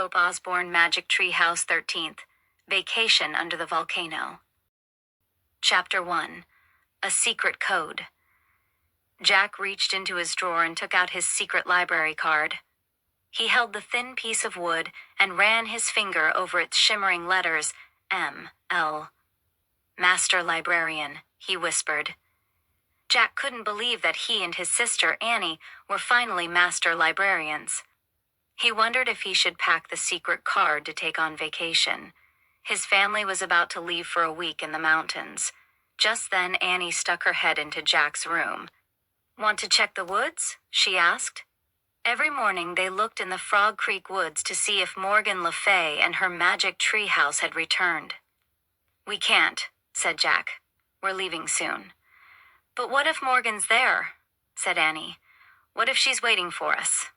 Philip Osborne Magic Tree House 13th, Vacation Under the Volcano. Chapter 1. A Secret Code. Jack reached into his drawer and took out his secret library card. He held the thin piece of wood and ran his finger over its shimmering letters, M.L. Master Librarian, he whispered. Jack couldn't believe that he and his sister Annie were finally master librarians. He wondered if he should pack the secret card to take on vacation. His family was about to leave for a week in the mountains. Just then Annie stuck her head into Jack's room. "Want to check the woods?" she asked. Every morning they looked in the Frog Creek woods to see if Morgan Le Fay and her magic tree house had returned. "We can't," said Jack. "We're leaving soon." "But what if Morgan's there?" said Annie. "What if she's waiting for us?"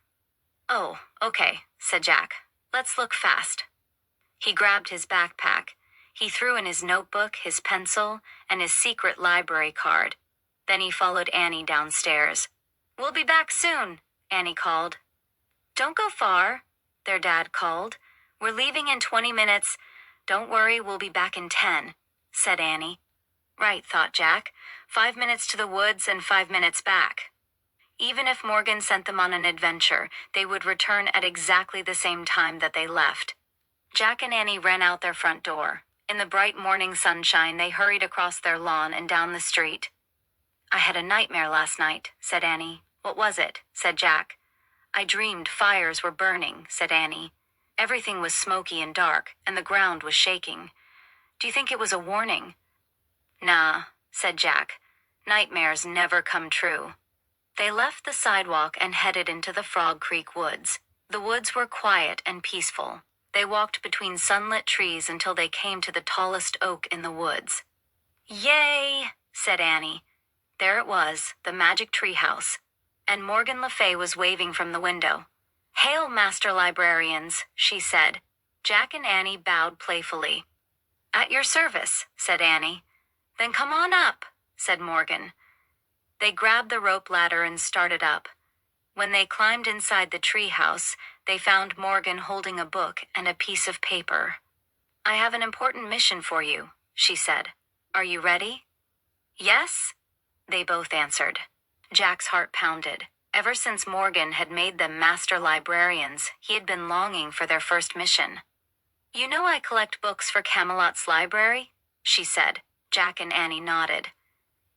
"Oh, okay," said Jack. "Let's look fast." He grabbed his backpack. He threw in his notebook, his pencil, and his secret library card. Then he followed Annie downstairs. "We'll be back soon," Annie called. "Don't go far," their dad called. "We're leaving in 20 minutes. Don't worry, we'll be back in 10, said Annie. Right, thought Jack. 5 minutes to the woods and 5 minutes back. Even if Morgan sent them on an adventure, they would return at exactly the same time that they left. Jack and Annie ran out their front door. In the bright morning sunshine, they hurried across their lawn and down the street. "I had a nightmare last night," said Annie. "What was it?" said Jack. "I dreamed fires were burning," said Annie. "Everything was smoky and dark, and the ground was shaking. Do you think it was a warning?" "Nah," said Jack. "Nightmares never come true." They left the sidewalk and headed into the Frog Creek woods. The woods were quiet and peaceful. They walked between sunlit trees until they came to the tallest oak in the woods. "Yay!" said Annie. There it was, the magic tree house. And Morgan Le Fay was waving from the window. "Hail, Master Librarians," she said. Jack and Annie bowed playfully. "At your service," said Annie. "Then come on up," said Morgan. They grabbed the rope ladder and started up. When they climbed inside the tree house, they found Morgan holding a book and a piece of paper. "I have an important mission for you," she said. "Are you ready?" "Yes," they both answered. Jack's heart pounded. Ever since Morgan had made them master librarians, he had been longing for their first mission. "You know I collect books for Camelot's library?" she said. Jack and Annie nodded.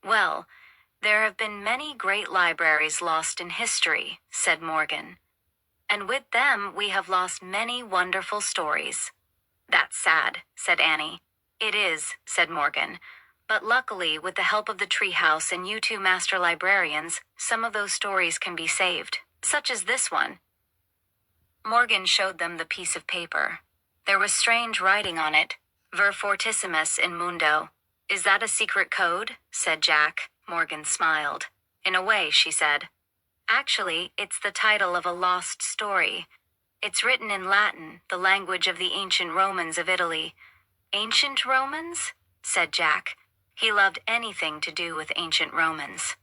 "Well, there have been many great libraries lost in history," said Morgan. "And with them we have lost many wonderful stories." "That's sad," said Annie. "It is," said Morgan. "But luckily, with the help of the treehouse and you two master librarians, some of those stories can be saved, such as this one." Morgan showed them the piece of paper. There was strange writing on it, Vir Fortissimus in Mundo. "Is that a secret code?" said Jack. Morgan smiled. "In a way," she said. "Actually, it's the title of a lost story. It's written in Latin, the language of the ancient Romans of Italy." "Ancient Romans?" said Jack. He loved anything to do with ancient Romans.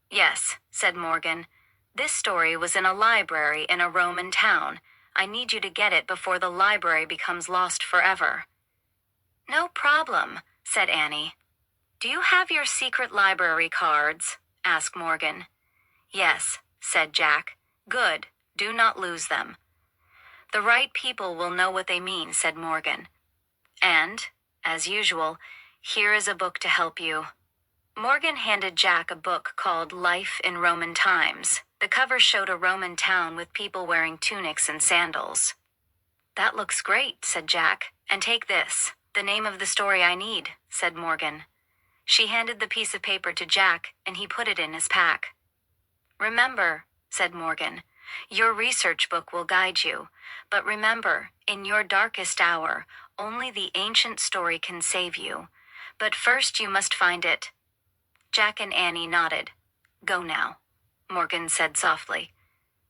"Yes," said Morgan. "This story was in a library in a Roman town. I need you to get it before the library becomes lost forever." "No problem," said Annie. "Do you have your secret library cards?" asked Morgan. "Yes," said Jack. "Good. Do not lose them." "The right people will know what they mean," said Morgan. "And, as usual, here is a book to help you." Morgan handed Jack a book called Life in Roman Times. The cover showed a Roman town with people wearing tunics and sandals. "That looks great," said Jack. "And take this. The name of the story I need," said Morgan. She handed the piece of paper to Jack, and he put it in his pack. "Remember," said Morgan, "your research book will guide you. But remember, in your darkest hour, only the ancient story can save you. But first you must find it." Jack and Annie nodded. "Go now," Morgan said softly.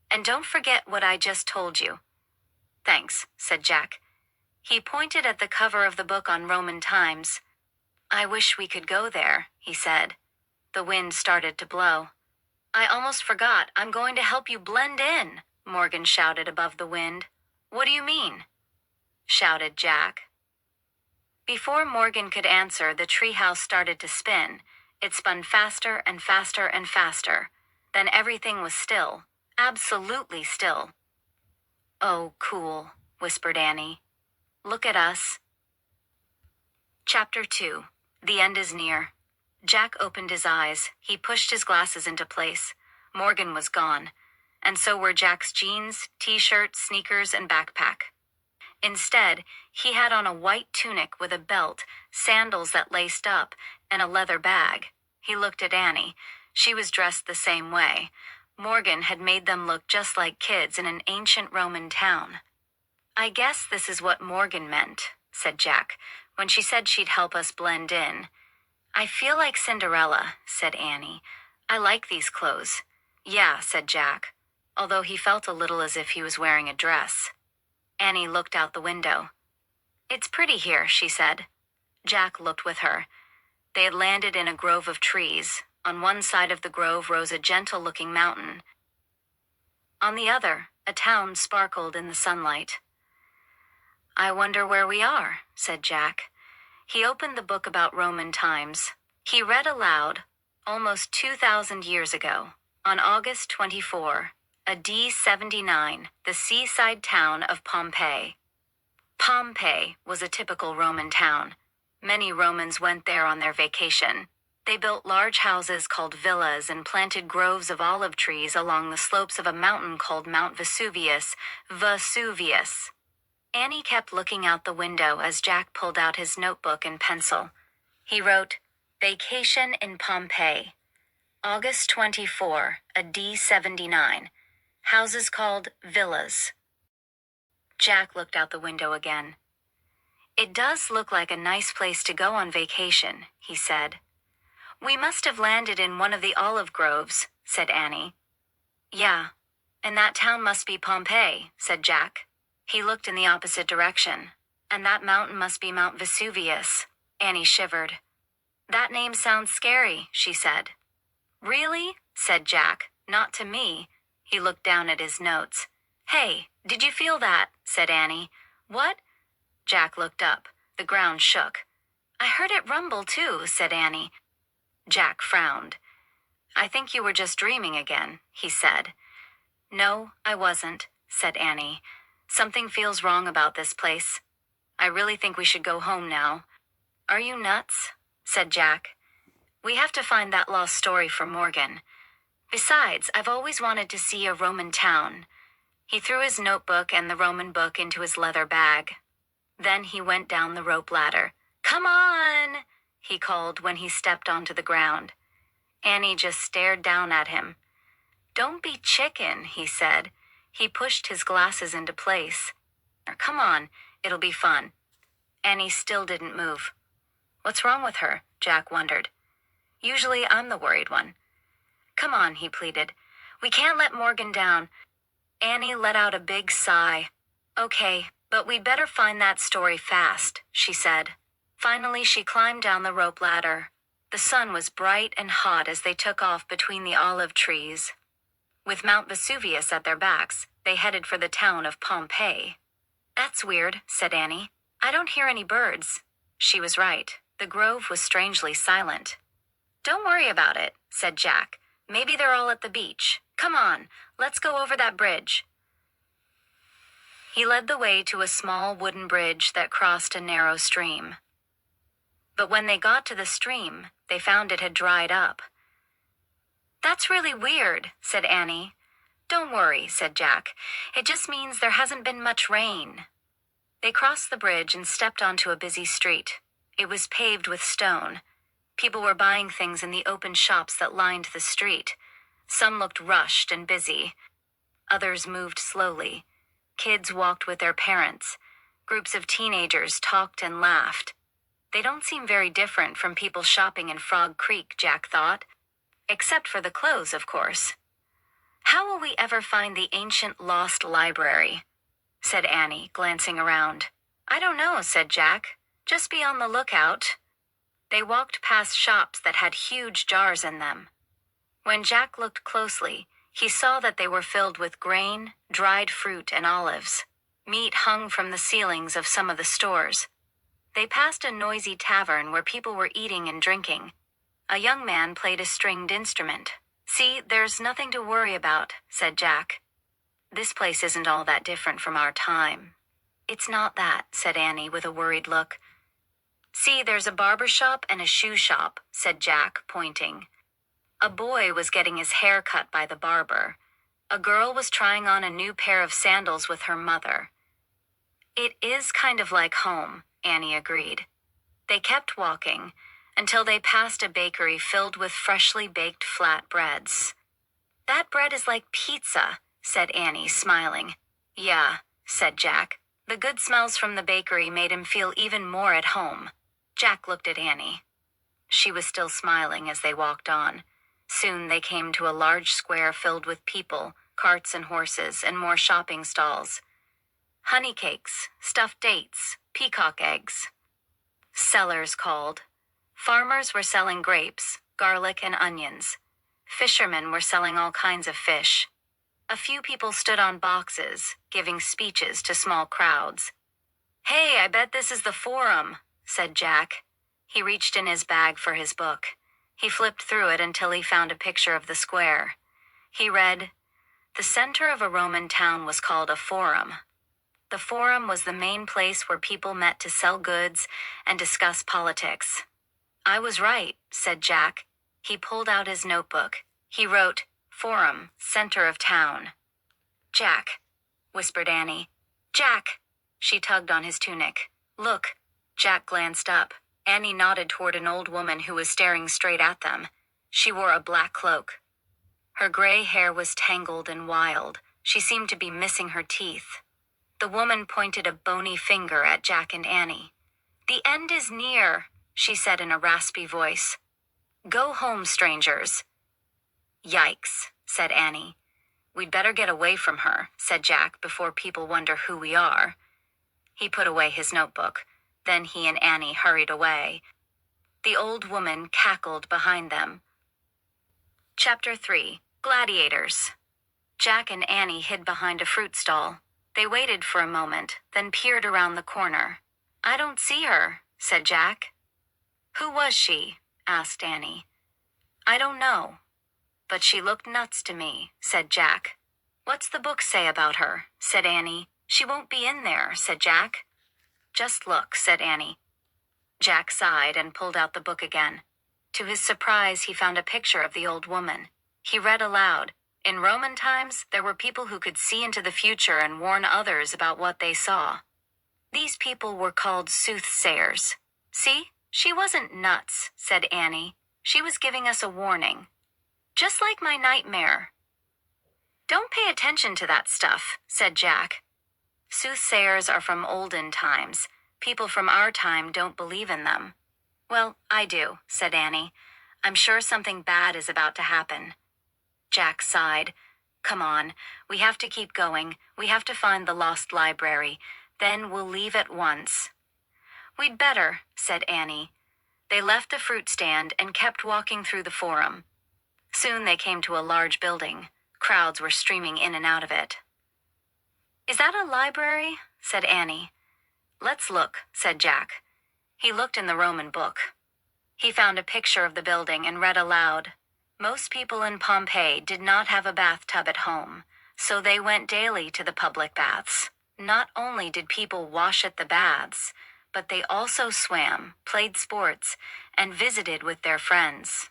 "And don't forget what I just told you." "Thanks," said Jack. He pointed at the cover of the book on Roman times. "I wish we could go there," he said. The wind started to blow. "I almost forgot. I'm going to help you blend in," Morgan shouted above the wind. What do you mean?" shouted Jack. Before Morgan could answer, the treehouse started to spin. It spun faster and faster and faster. Then everything was still, absolutely still. "Oh, cool," whispered Annie. "Look at us." Chapter 2. The end is near. Jack opened his eyes. He pushed his glasses into place. Morgan was gone, and so were Jack's jeans, t-shirt, sneakers, and backpack. Instead, he had on a white tunic with a belt, sandals that laced up, and a leather bag. He looked at Annie. She was dressed the same way. Morgan had made them look just like kids in an ancient Roman town. "I guess this is what Morgan meant," said Jack, when she said she'd help us blend in. "I feel like Cinderella," said Annie. "I like these clothes." "Yeah," said Jack, although he felt a little as if he was wearing a dress. Annie looked out the window. "It's pretty here," she said. Jack looked with her. They had landed in a grove of trees. On one side of the grove rose a gentle-looking mountain. On the other, a town sparkled in the sunlight. "I wonder where we are," said Jack. He opened the book about Roman times. He read aloud, "Almost 2,000 years ago, on August 24, AD 79, the seaside town of Pompeii." Pompeii was a typical Roman town. Many Romans went there on their vacation. They built large houses called villas and planted groves of olive trees along the slopes of a mountain called Mount Vesuvius. Annie kept looking out the window as Jack pulled out his notebook and pencil. He wrote, "Vacation in Pompeii. August 24, AD 79. Houses called villas." Jack looked out the window again. "It does look like a nice place to go on vacation," he said. "We must have landed in one of the olive groves," said Annie. "Yeah, and that town must be Pompeii," said Jack. He looked in the opposite direction. "And that mountain must be Mount Vesuvius." Annie shivered. "That name sounds scary," she said. "Really?" said Jack. "Not to me." He looked down at his notes. "Hey, did you feel that?" said Annie. "What?" Jack looked up. The ground shook. "I heard it rumble too," said Annie. Jack frowned. "I think you were just dreaming again," he said. "No, I wasn't," said Annie. "Something feels wrong about this place. I really think we should go home now." "Are you nuts?" said Jack. "We have to find that lost story for Morgan. Besides, I've always wanted to see a Roman town." He threw his notebook and the Roman book into his leather bag. Then he went down the rope ladder. "Come on!" he called when he stepped onto the ground. Annie just stared down at him. "Don't be chicken," he said. He pushed his glasses into place. "Come on, it'll be fun." Annie still didn't move. "What's wrong with her?" Jack wondered. Usually I'm the worried one. "Come on," he pleaded. "We can't let Morgan down." Annie let out a big sigh. "Okay, but we'd better find that story fast," she said. Finally, she climbed down the rope ladder. The sun was bright and hot as they took off between the olive trees. With Mount Vesuvius at their backs, they headed for the town of Pompeii. "That's weird," said Annie. "I don't hear any birds." She was right. The grove was strangely silent. "Don't worry about it," said Jack. "Maybe they're all at the beach. Come on, let's go over that bridge." He led the way to a small wooden bridge that crossed a narrow stream. But when they got to the stream, they found it had dried up. "That's really weird," said Annie. "Don't worry," said Jack. "It just means there hasn't been much rain." They crossed the bridge and stepped onto a busy street. It was paved with stone. People were buying things in the open shops that lined the street. Some looked rushed and busy. Others moved slowly. Kids walked with their parents. Groups of teenagers talked and laughed. They don't seem very different from people shopping in Frog Creek, Jack thought. Except for the clothes, of course. "How will we ever find the ancient lost library?" said Annie, glancing around. "I don't know," said Jack. "Just be on the lookout." They walked past shops that had huge jars in them. When Jack looked closely, he saw that they were filled with grain, dried fruit, and olives. Meat hung from the ceilings of some of the stores. They passed a noisy tavern where people were eating and drinking. A young man played a stringed instrument. "See, there's nothing to worry about," said Jack. "This place isn't all that different from our time." "It's not that," said Annie with a worried look. "See, there's a barber shop and a shoe shop," said Jack, pointing. A boy was getting his hair cut by the barber. A girl was trying on a new pair of sandals with her mother. "It is kind of like home," Annie agreed. They kept walking until they passed a bakery filled with freshly baked flat breads. "That bread is like pizza," said Annie, smiling. "Yeah," said Jack. The good smells from the bakery made him feel even more at home. Jack looked at Annie. She was still smiling as they walked on. Soon they came to a large square filled with people, carts and horses, and more shopping stalls. Honey cakes, stuffed dates, peacock eggs. Sellers called. Farmers were selling grapes, garlic, and onions. Fishermen were selling all kinds of fish. A few people stood on boxes, giving speeches to small crowds. "Hey, I bet this is the Forum," said Jack. He reached in his bag for his book. He flipped through it until he found a picture of the square. He read, "The center of a Roman town was called a Forum. The Forum was the main place where people met to sell goods and discuss politics." "I was right," said Jack. He pulled out his notebook. He wrote, "Forum, center of town." "Jack," whispered Annie. "Jack!" She tugged on his tunic. "Look." Jack glanced up. Annie nodded toward an old woman who was staring straight at them. She wore a black cloak. Her gray hair was tangled and wild. She seemed to be missing her teeth. The woman pointed a bony finger at Jack and Annie. "The end is near," she said in a raspy voice. "Go home, strangers." "Yikes," said Annie. "We'd better get away from her," said Jack, "before people wonder who we are." He put away his notebook. Then he and Annie hurried away. The old woman cackled behind them. Chapter 3. Gladiators. Jack and Annie hid behind a fruit stall. They waited for a moment, then peered around the corner. "I don't see her," said Jack. "Who was she?" asked Annie. "I don't know. But she looked nuts to me," said Jack. "What's the book say about her?" said Annie. "She won't be in there," said Jack. "Just look," said Annie. Jack sighed and pulled out the book again. To his surprise, he found a picture of the old woman. He read aloud. In Roman times, there were people who could see into the future and warn others about what they saw. These people were called soothsayers. "See, she wasn't nuts," said Annie. "She was giving us a warning. Just like my nightmare." "Don't pay attention to that stuff," said Jack. "Soothsayers are from olden times. People from our time don't believe in them." "Well, I do," said Annie. "I'm sure something bad is about to happen." Jack sighed. "Come on, we have to keep going. We have to find the lost library. Then we'll leave at once." "We'd better," said Annie. They left the fruit stand and kept walking through the Forum. Soon they came to a large building. Crowds were streaming in and out of it. "Is that a library?" said Annie. "Let's look," said Jack. He looked in the Roman book. He found a picture of the building and read aloud. Most people in Pompeii did not have a bathtub at home, so they went daily to the public baths. Not only did people wash at the baths, but they also swam, played sports, and visited with their friends.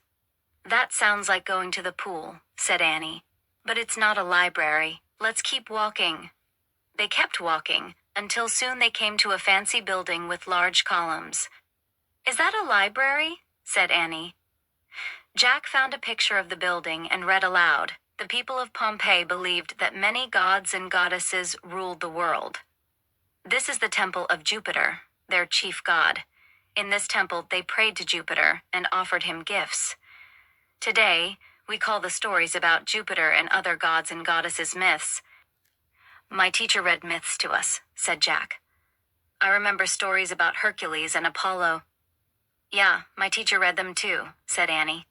"That sounds like going to the pool," said Annie. "But it's not a library. Let's keep walking." They kept walking, until soon they came to a fancy building with large columns. "Is that a library?" said Annie. Jack found a picture of the building and read aloud. The people of Pompeii believed that many gods and goddesses ruled the world. "This is the temple of Jupiter, their chief god. In this temple they prayed to Jupiter and offered him gifts. Today, we call the stories about Jupiter and other gods and goddesses myths." "My teacher read myths to us," said Jack. "I remember stories about Hercules and Apollo." "Yeah, my teacher read them too," said Annie.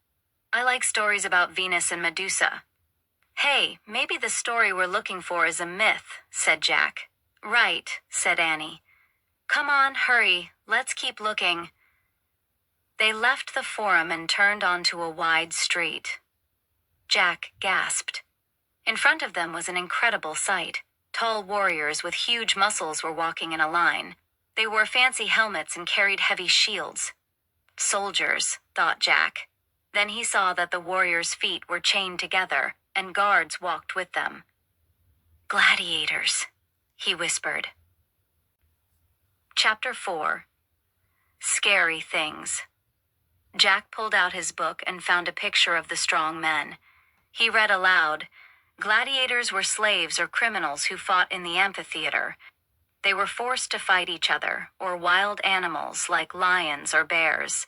"I like stories about Venus and Medusa." "Hey, maybe the story we're looking for is a myth," said Jack. Right, said Annie. Come on, hurry, let's keep looking. They left the forum and turned onto a wide street. Jack gasped. In front of them was an incredible sight. Tall warriors with huge muscles were walking in a line. They wore fancy helmets and carried heavy shields. Soldiers, thought Jack. Then he saw that the warriors' feet were chained together, and guards walked with them. Gladiators, he whispered. Chapter 4. Scary Things. Jack pulled out his book and found a picture of the strong men. He read aloud, "Gladiators were slaves or criminals who fought in the amphitheater. They were forced to fight each other, or wild animals like lions or bears.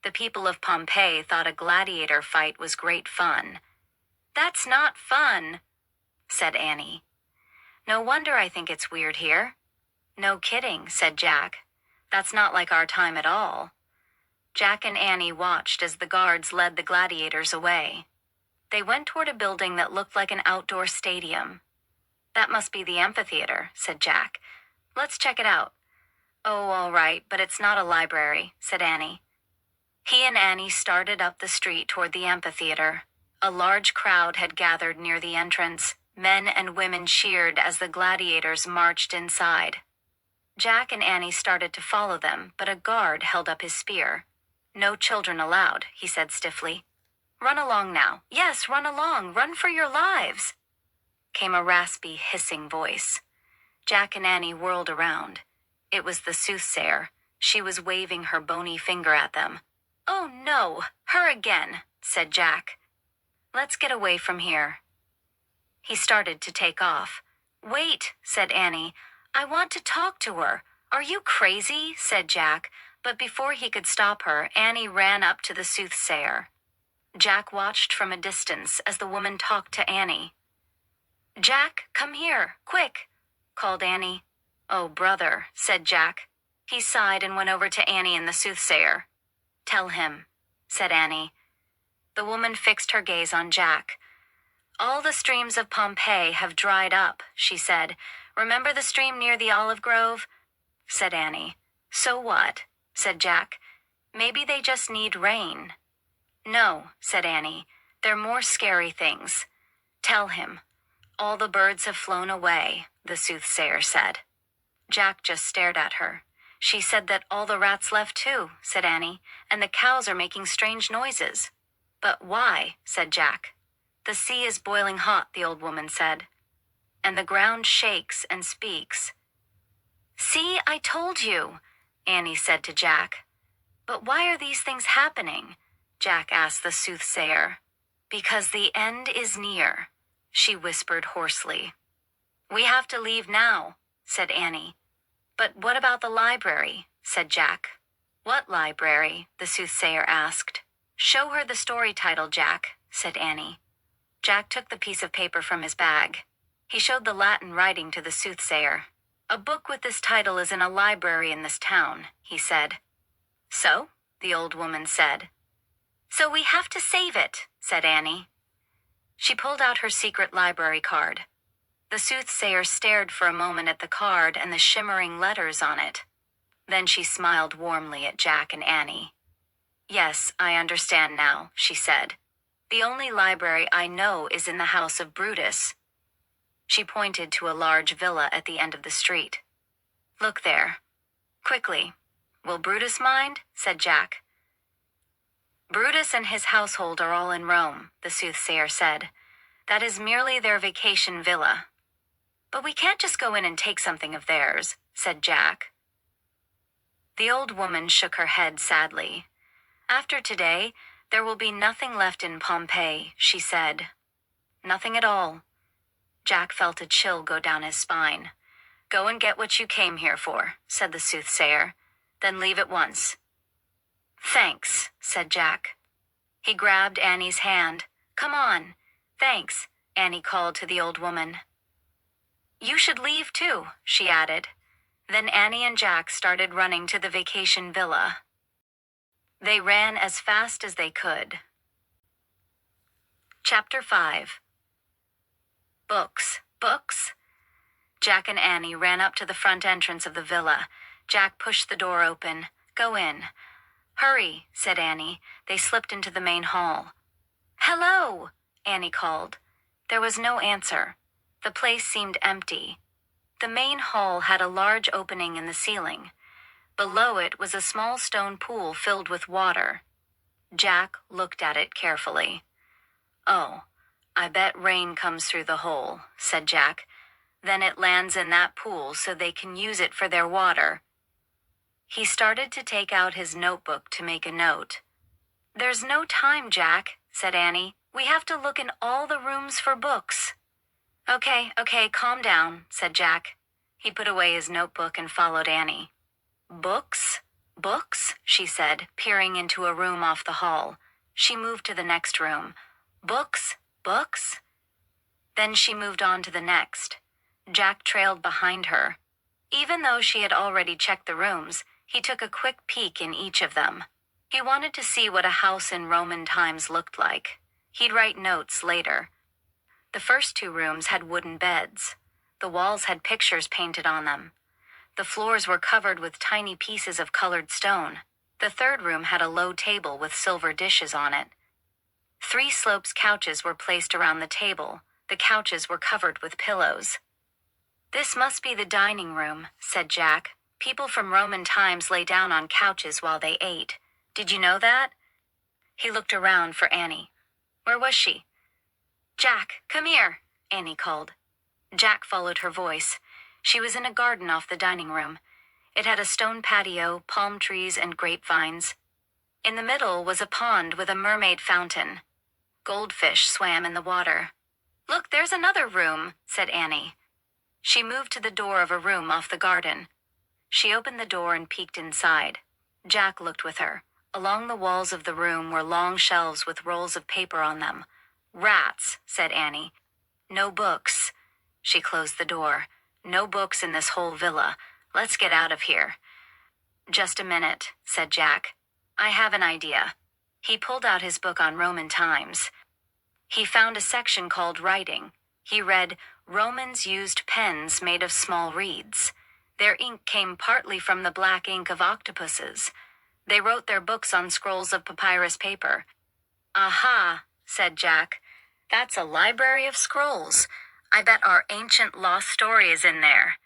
The people of Pompeii thought a gladiator fight was great fun." "That's not fun," said Annie. "No wonder I think it's weird here." "No kidding," said Jack. "That's not like our time at all." Jack and Annie watched as the guards led the gladiators away. They went toward a building that looked like an outdoor stadium. "That must be the amphitheater," said Jack. "Let's check it out." "Oh, all right, but it's not a library," said Annie. He and Annie started up the street toward the amphitheater. A large crowd had gathered near the entrance. Men and women cheered as the gladiators marched inside. Jack and Annie started to follow them, but a guard held up his spear. "No children allowed," he said stiffly. "Run along now. Yes, run along. Run for your lives," came a raspy, hissing voice. Jack and Annie whirled around. It was the soothsayer. She was waving her bony finger at them. "Oh no, her again," said Jack. "Let's get away from here." He started to take off. "Wait," said Annie. "I want to talk to her." "Are you crazy?" said Jack, but before he could stop her, Annie ran up to the soothsayer. Jack watched from a distance as the woman talked to Annie. "Jack, come here, quick," called Annie. "Oh, brother," said Jack. He sighed and went over to Annie and the soothsayer. "Tell him," said Annie. The woman fixed her gaze on Jack. "All the streams of Pompeii have dried up," she said. "Remember the stream near the olive grove?" said Annie. "So what?" said Jack. "Maybe they just need rain." "No," said Annie. "They're more scary things. Tell him. All the birds have flown away," the soothsayer said. Jack just stared at her. "She said that all the rats left too," said Annie, "and the cows are making strange noises." "But why?" said Jack. "The sea is boiling hot," the old woman said. "And the ground shakes and speaks." "See, I told you," Annie said to Jack. "But why are these things happening?" Jack asked the soothsayer. "Because the end is near," she whispered hoarsely. "We have to leave now," said Annie. "But what about the library?" said Jack. "What library?" the soothsayer asked. "Show her the story title, Jack," said Annie. Jack took the piece of paper from his bag. He showed the Latin writing to the soothsayer. "A book with this title is in a library in this town," he said. "So?" the old woman said. "So we have to save it," said Annie. She pulled out her secret library card. The soothsayer stared for a moment at the card and the shimmering letters on it. Then she smiled warmly at Jack and Annie. "Yes, I understand now," she said. "The only library I know is in the house of Brutus." She pointed to a large villa at the end of the street. "Look there. Quickly. Will Brutus mind?" said Jack. "Brutus and his household are all in Rome," the soothsayer said. "That is merely their vacation villa." "But we can't just go in and take something of theirs," said Jack. The old woman shook her head sadly. "After today, there will be nothing left in Pompeii," she said. "Nothing at all." Jack felt a chill go down his spine. "Go and get what you came here for," said the soothsayer. "Then leave at once." "Thanks," said Jack. He grabbed Annie's hand. "Come on." "Thanks," Annie called to the old woman. "You should leave too," she added. Then Annie and Jack started running to the vacation villa. They ran as fast as they could. Chapter 5. Books, books. Jack and Annie ran up to the front entrance of the villa. Jack pushed the door open. "Go in." "Hurry," said Annie. They slipped into the main hall. "Hello," Annie called. There was no answer. The place seemed empty. The main hall had a large opening in the ceiling. Below it was a small stone pool filled with water. Jack looked at it carefully. "Oh, I bet rain comes through the hole," said Jack. "Then it lands in that pool so they can use it for their water." He started to take out his notebook to make a note. "There's no time, Jack," said Annie. "We have to look in all the rooms for books." Okay, calm down," said Jack. He put away his notebook and followed Annie. "Books? Books?" she said, peering into a room off the hall. She moved to the next room. "Books? Books?" Then she moved on to the next. Jack trailed behind her. Even though she had already checked the rooms, he took a quick peek in each of them. He wanted to see what a house in Roman times looked like. He'd write notes later. The first 2 rooms had wooden beds. The walls had pictures painted on them. The floors were covered with tiny pieces of colored stone. The third room had a low table with silver dishes on it. 3 slopes couches were placed around the table. The couches were covered with pillows. "This must be the dining room," said Jack. "People from Roman times lay down on couches while they ate. Did you know that?" He looked around for Annie. Where was she? "Jack, come here," Annie called. Jack followed her voice. She was in a garden off the dining room. It had a stone patio, palm trees, and grapevines. In the middle was a pond with a mermaid fountain. Goldfish swam in the water. "Look, there's another room," said Annie. She moved to the door of a room off the garden. She opened the door and peeked inside. Jack looked with her. Along the walls of the room were long shelves with rolls of paper on them. "Rats," said Annie. "No books." She closed the door. "No books in this whole villa. Let's get out of here." "Just a minute," said Jack. "I have an idea." He pulled out his book on Roman times. He found a section called Writing. He read, "Romans used pens made of small reeds. Their ink came partly from the black ink of octopuses. They wrote their books on scrolls of papyrus paper." "Aha," said Jack. "That's a library of scrolls. I bet our ancient lost story is in there."